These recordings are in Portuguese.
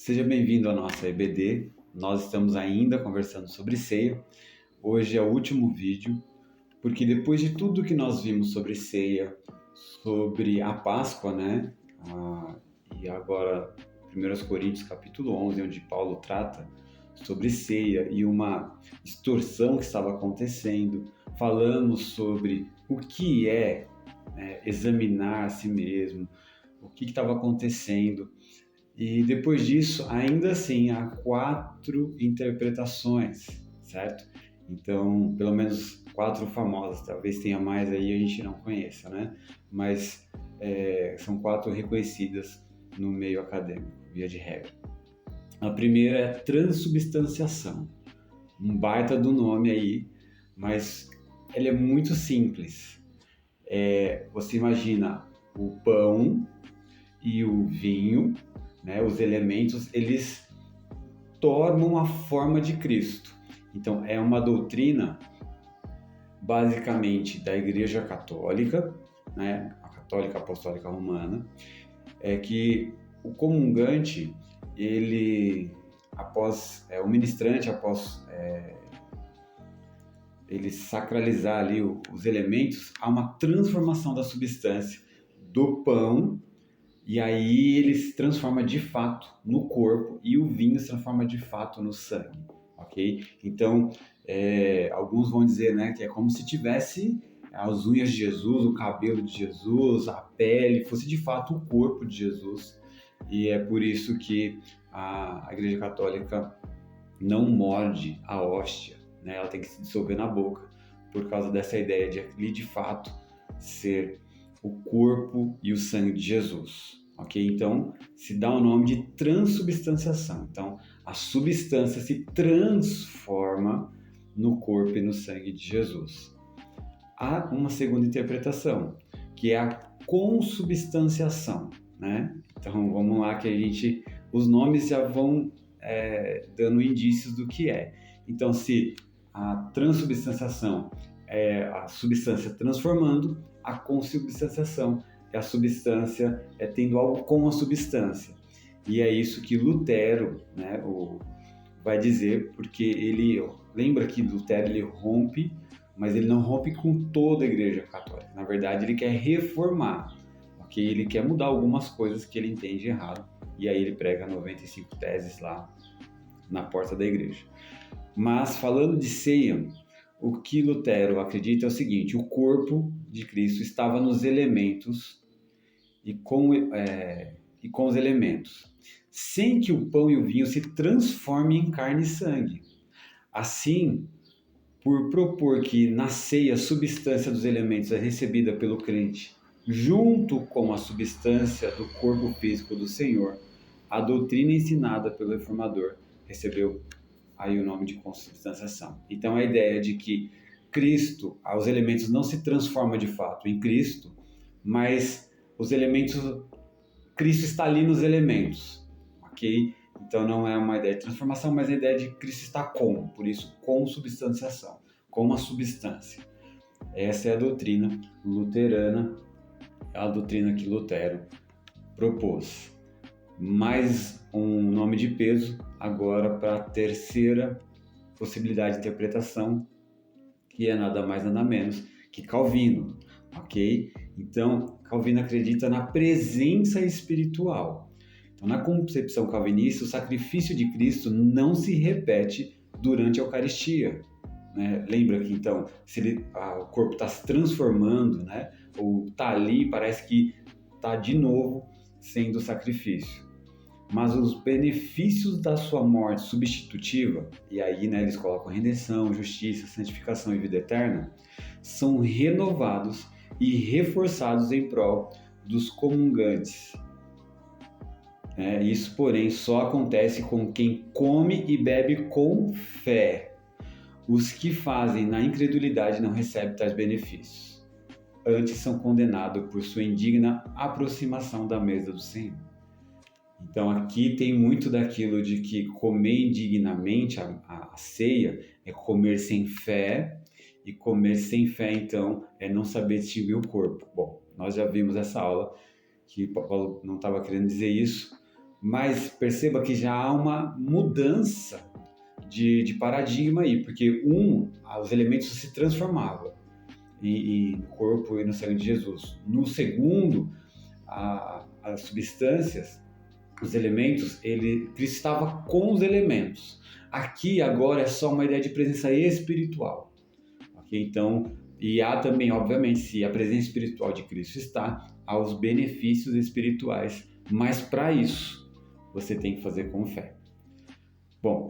Seja bem-vindo à nossa EBD. Nós estamos ainda conversando sobre ceia. Hoje é o último vídeo, porque depois de tudo que nós vimos sobre ceia, sobre a Páscoa, né? E agora 1 Coríntios capítulo 11, onde Paulo trata sobre ceia e uma extorsão que estava acontecendo. Falamos sobre o que é, né, examinar a si mesmo, o que estava acontecendo. E depois disso, ainda assim, há 4 interpretações, certo? Então, pelo menos 4 famosas, talvez tenha mais aí, a gente não conheça, né? Mas são 4 reconhecidas no meio acadêmico, via de regra. A primeira é transubstanciação, um baita do nome aí, mas ele é muito simples. Você imagina o pão e o vinho, né, os elementos, eles tornam a forma de Cristo. Então, é uma doutrina, basicamente, da Igreja Católica, né, a Católica Apostólica Romana, é que o comungante, ele, o ministrante, após ele sacralizar ali os elementos, há uma transformação da substância do pão. E aí ele se transforma de fato no corpo e o vinho se transforma de fato no sangue, ok? Então, alguns vão dizer, né, que é como se tivesse as unhas de Jesus, o cabelo de Jesus, a pele, fosse de fato o corpo de Jesus. E é por isso que a Igreja Católica não morde a hóstia, né? Ela tem que se dissolver na boca, por causa dessa ideia de ali de fato ser o corpo e o sangue de Jesus, ok? Então, se dá o nome de transubstanciação. Então, a substância se transforma no corpo e no sangue de Jesus. Há uma segunda interpretação, que é a consubstanciação, né? Então, vamos lá que os nomes já vão dando indícios do que é. Então, se a transubstanciação é a substância transformando, a consubstanciação é a substância tendo algo com a substância. E é isso que Lutero, né, vai dizer, porque ele lembra que Lutero ele rompe, mas ele não rompe com toda a Igreja Católica. Na verdade, ele quer reformar, ok? Ele quer mudar algumas coisas que ele entende errado. E aí ele prega 95 teses lá na porta da igreja. Mas falando de ceia, o que Lutero acredita é o seguinte: o corpo de Cristo estava nos elementos e com os elementos, sem que o pão e o vinho se transformem em carne e sangue. Assim, por propor que na ceia a substância dos elementos é recebida pelo crente junto com a substância do corpo físico do Senhor, a doutrina ensinada pelo reformador recebeu aí o nome de consubstanciação. Então a ideia de que Cristo, os elementos não se transformam de fato em Cristo, mas os elementos, Cristo está ali nos elementos, ok? Então não é uma ideia de transformação, mas a ideia de Cristo está por isso consubstanciação, com uma substância. Essa é a doutrina luterana, a doutrina que Lutero propôs. Mais um nome de peso agora para a terceira possibilidade de interpretação, que é nada mais nada menos que Calvino, ok? Então, Calvino acredita na presença espiritual. Então, na concepção calvinista, o sacrifício de Cristo não se repete durante a Eucaristia, né? Lembra que, então, se o corpo está se transformando, né? Ou está ali, parece que está de novo sendo sacrifício. Mas os benefícios da sua morte substitutiva, e aí, né, eles colocam redenção, justiça, santificação e vida eterna, são renovados e reforçados em prol dos comungantes. Isso, porém, só acontece com quem come e bebe com fé. Os que fazem na incredulidade não recebem tais benefícios. Antes são condenados por sua indigna aproximação da mesa do Senhor. Então aqui tem muito daquilo de que comer indignamente a ceia é comer sem fé, e comer sem fé, então, é não saber distinguir o corpo. Bom, nós já vimos essa aula, que Paulo não estava querendo dizer isso, Mas perceba que já há uma mudança de paradigma aí, porque os elementos se transformavam no corpo e no sangue de Jesus. No segundo, as substâncias, os elementos, Cristo estava com os elementos. Aqui agora é só uma ideia de presença espiritual. Okay? Então, e há também, obviamente, se a presença espiritual de Cristo está, há os benefícios espirituais, mas para isso você tem que fazer com fé. Bom,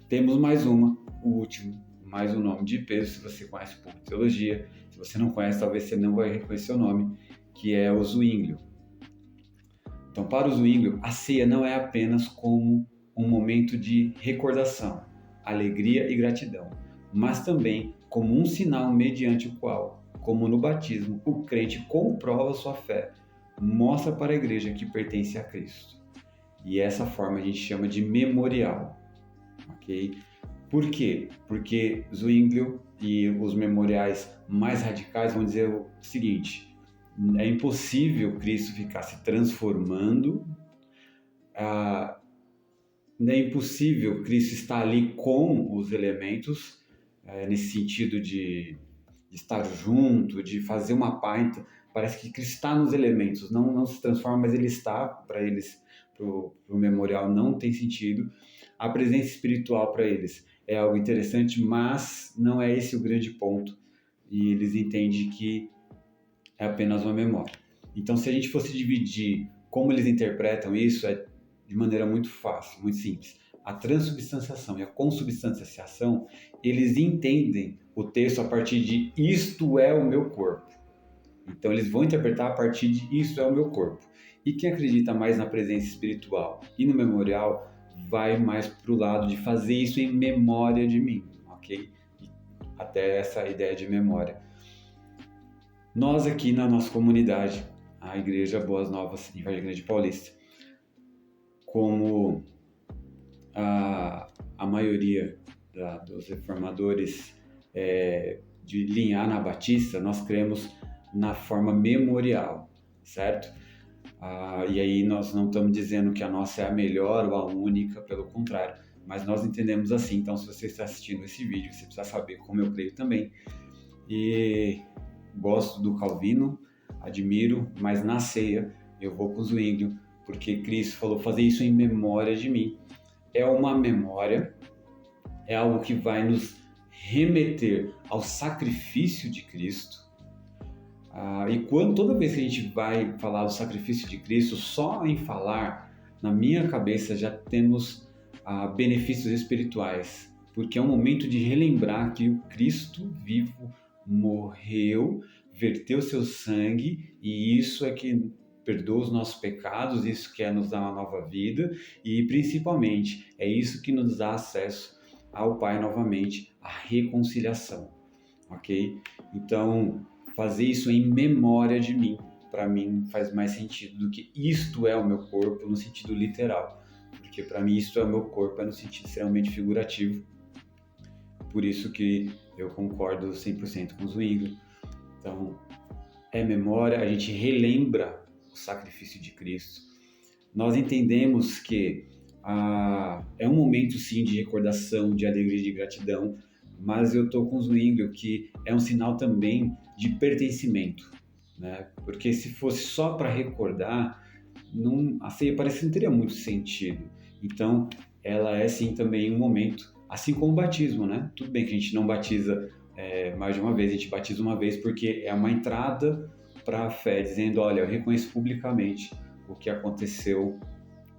temos mais o último, mais um nome de peso, se você conhece um pouco de teologia. Se você não conhece, talvez você não vai reconhecer o nome, que é o Zwinglio. Então, para o Zwinglio, a ceia não é apenas como um momento de recordação, alegria e gratidão, mas também como um sinal mediante o qual, como no batismo, o crente comprova sua fé, mostra para a igreja que pertence a Cristo. E essa forma a gente chama de memorial. Ok? Por quê? Porque Zwinglio e os memoriais mais radicais vão dizer o seguinte: é impossível Cristo ficar se transformando, é impossível Cristo estar ali com os elementos, nesse sentido de estar junto, de fazer uma parte. Parece que Cristo está nos elementos, não se transforma, mas ele está, para eles, para o memorial não tem sentido. A presença espiritual para eles é algo interessante, mas não é esse o grande ponto. E eles entendem que é apenas uma memória. Então, se a gente fosse dividir como eles interpretam isso, é de maneira muito fácil, muito simples. A transubstanciação e a consubstanciação, eles entendem o texto a partir de isto é o meu corpo. Então, eles vão interpretar a partir de isto é o meu corpo. E quem acredita mais na presença espiritual e no memorial vai mais para o lado de fazer isso em memória de mim, ok? Até essa ideia de memória. Nós aqui na nossa comunidade, a Igreja Boas Novas em Vargem Grande Paulista, como a maioria dos reformadores de linha anabatista, nós cremos na forma memorial, certo? E aí nós não estamos dizendo que a nossa é a melhor ou a única, pelo contrário, mas nós entendemos assim. Então, se você está assistindo esse vídeo, você precisa saber como eu creio também. E gosto do Calvino, admiro, mas na ceia eu vou com o Zwinglio, porque Cristo falou fazer isso em memória de mim. É uma memória, é algo que vai nos remeter ao sacrifício de Cristo. E toda vez que a gente vai falar do sacrifício de Cristo, só em falar, na minha cabeça já temos benefícios espirituais, porque é um momento de relembrar que o Cristo vivo morreu, verteu seu sangue, e isso é que perdoa os nossos pecados, isso que é nos dar uma nova vida, e principalmente é isso que nos dá acesso ao Pai novamente, a reconciliação, ok? Então, fazer isso em memória de mim, para mim faz mais sentido do que isto é o meu corpo no sentido literal, porque para mim isto é o meu corpo no sentido extremamente figurativo. Por isso que eu concordo 100% com o Zwinglio. Então, é memória, a gente relembra o sacrifício de Cristo. Nós entendemos que é um momento sim de recordação, de alegria e de gratidão, mas eu estou com o Zwinglio que é um sinal também de pertencimento, né? Porque se fosse só para recordar, a ceia parece que não teria muito sentido. Então, ela é sim também um momento, assim como o batismo, né? Tudo bem que a gente não batiza mais de uma vez, a gente batiza uma vez porque é uma entrada para a fé, dizendo, olha, eu reconheço publicamente o que aconteceu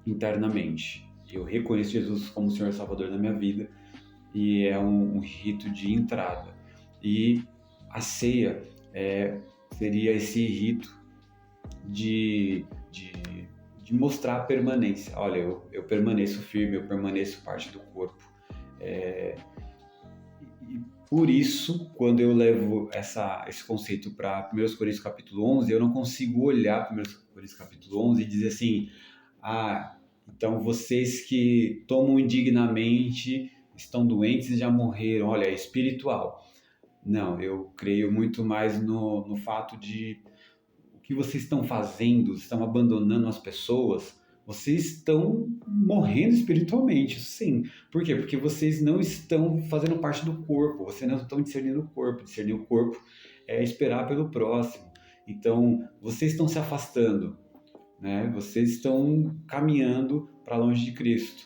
internamente. Eu reconheço Jesus como o Senhor Salvador da minha vida, e é um rito de entrada. E a ceia seria esse rito de mostrar a permanência. Olha, eu permaneço firme, eu permaneço parte do corpo. E por isso, quando eu levo esse conceito para 1 Coríntios capítulo 11, eu não consigo olhar para 1 Coríntios capítulo 11 e dizer assim, então vocês que tomam indignamente, estão doentes e já morreram, olha, é espiritual. Não, eu creio muito mais no fato de o que vocês estão fazendo, estão abandonando as pessoas vocês estão morrendo espiritualmente, sim. Por quê? Porque vocês não estão fazendo parte do corpo, vocês não estão discernindo o corpo. Discernir o corpo é esperar pelo próximo. Então, vocês estão se afastando, né? Vocês estão caminhando para longe de Cristo.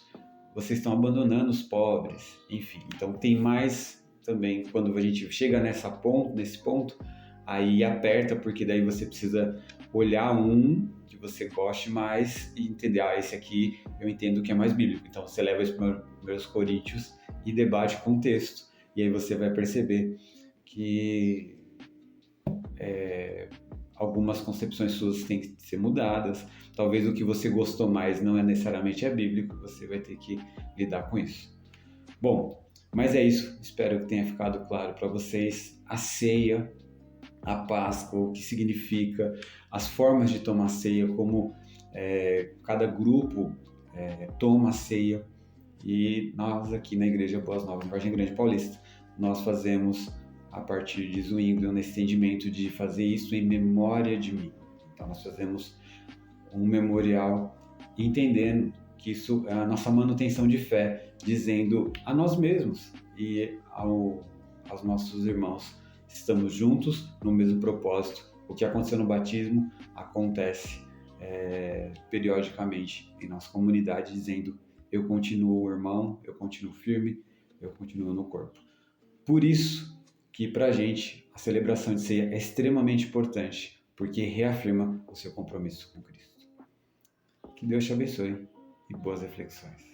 Vocês estão abandonando os pobres, enfim. Então, tem mais também, quando a gente chega nesse ponto, aí aperta, porque daí você precisa olhar um que você goste mais e entender, esse aqui eu entendo que é mais bíblico. Então você leva isso para os Coríntios e debate com o texto. E aí você vai perceber que algumas concepções suas têm que ser mudadas. Talvez o que você gostou mais não é necessariamente bíblico, você vai ter que lidar com isso. Bom, mas é isso. Espero que tenha ficado claro para vocês a ceia, a Páscoa, o que significa, as formas de tomar ceia, como cada grupo toma a ceia. E nós aqui na Igreja Boas Novas, na Vargem Grande Paulista, nós fazemos a partir de Zwingli, nesse entendimento de fazer isso em memória de mim. Então nós fazemos um memorial entendendo que isso é a nossa manutenção de fé, dizendo a nós mesmos e aos nossos irmãos, estamos juntos no mesmo propósito. O que aconteceu no batismo acontece periodicamente em nossa comunidade, dizendo eu continuo irmão, eu continuo firme, eu continuo no corpo. Por isso que para a gente a celebração de ceia é extremamente importante, porque reafirma o seu compromisso com Cristo. Que Deus te abençoe e boas reflexões.